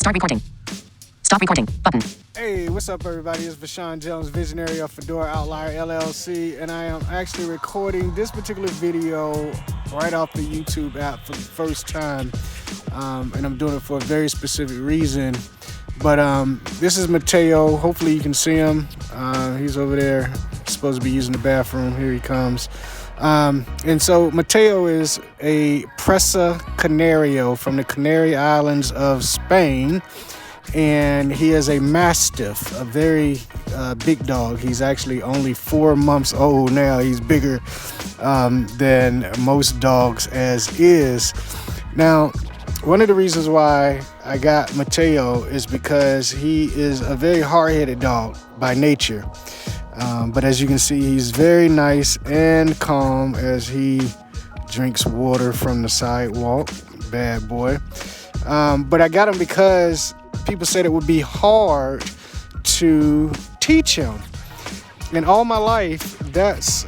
Start recording. Stop recording. Button. Hey, what's up, everybody? It's Vashawn Jones, visionary of Fedora Outlier LLC, and I am actually recording this particular video right off the YouTube app for the first time, and I'm doing it for a very specific reason. But this is Mateo. Hopefully you can see him. He's over there. He's supposed to be using the bathroom. Here he comes. And so Mateo is a Presa Canario from the Canary Islands of Spain. And he is a Mastiff, a very big dog. He's actually only 4 months old now. He's bigger than most dogs as is. Now, one of the reasons why I got Mateo is because he is a very hard-headed dog by nature. But as you can see, he's very nice and calm as he drinks water from the sidewalk. Bad boy. But I got him because people said it would be hard to teach him. And all my life, that's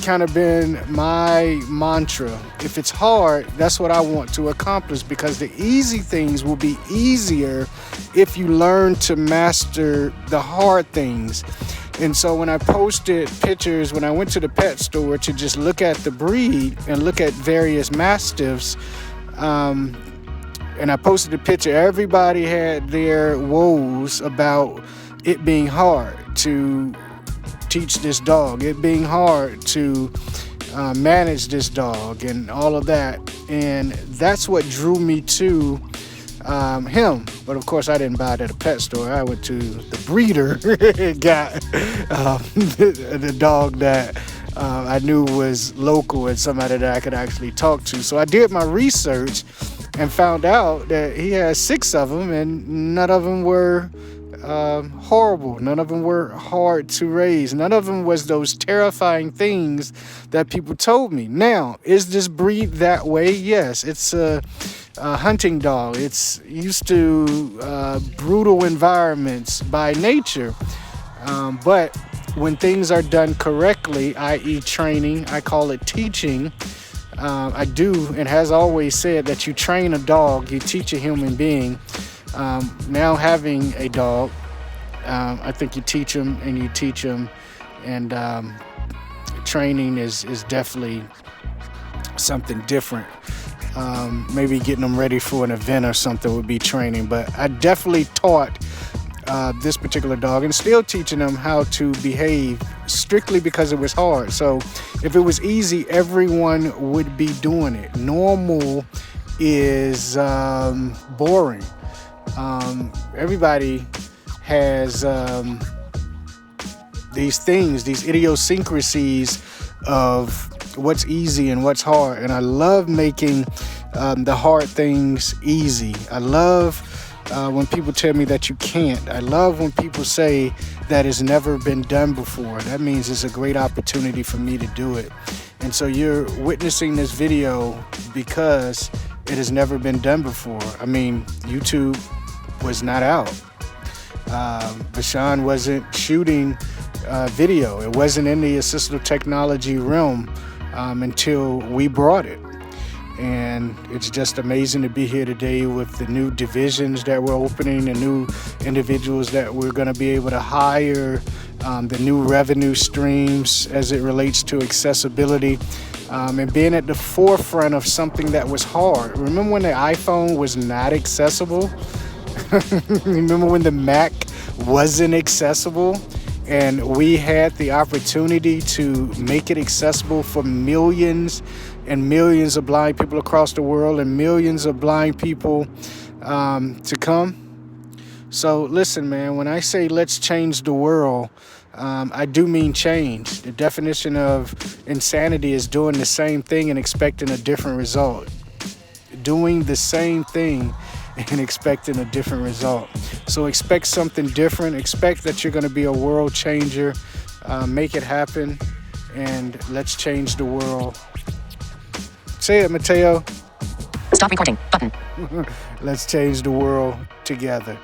kind of been my mantra. If it's hard, that's what I want to accomplish, because the easy things will be easier if you learn to master the hard things. And so when I posted pictures, when I went to the pet store to just look at the breed and look at various Mastiffs, and I posted a picture, everybody had their woes about it being hard to teach this dog, it being hard to manage this dog and all of that. And that's what drew me to him. But of course, I didn't buy it at a pet store. I went to the breeder and got the dog that I knew was local and somebody that I could actually talk to. So I did my research and found out that he has 6 of them, and none of them were horrible. None of them were hard to raise. None of them was those terrifying things that people told me. Now, is this breed that way? Yes, it's a hunting dog. It's used to brutal environments by nature. But when things are done correctly, i.e. training, I call it teaching, I do and has always said that you train a dog, you teach a human being. Now having a dog, I think you teach them and you teach them, and training is definitely something different. Maybe getting them ready for an event or something would be training, but I definitely taught this particular dog and still teaching them how to behave strictly because it was hard. So if it was easy, everyone would be doing it. Normal is boring. Everybody has these things, these idiosyncrasies of what's easy and what's hard. And I love making the hard things easy. I love when people tell me that you can't. I love when people say that it's never been done before. That means it's a great opportunity for me to do it. And so you're witnessing this video because it has never been done before. I mean, YouTube was not out. Vashawn wasn't shooting video. It wasn't in the assistive technology realm until we brought it. And it's just amazing to be here today with the new divisions that we're opening, the new individuals that we're going to be able to hire, the new revenue streams as it relates to accessibility, and being at the forefront of something that was hard. Remember when the iPhone was not accessible? Remember when the Mac wasn't accessible? And we had the opportunity to make it accessible for millions and millions of blind people across the world, and millions of blind people to come. So listen, man, when I say let's change the world, I do mean change. The definition of insanity is doing the same thing and expecting a different result. Doing the same thing and expecting a different result. So expect something different. Expect that you're going to be a world changer. Make it happen, and let's change the world. Say it, Mateo. Stop recording. Button. Let's change the world together.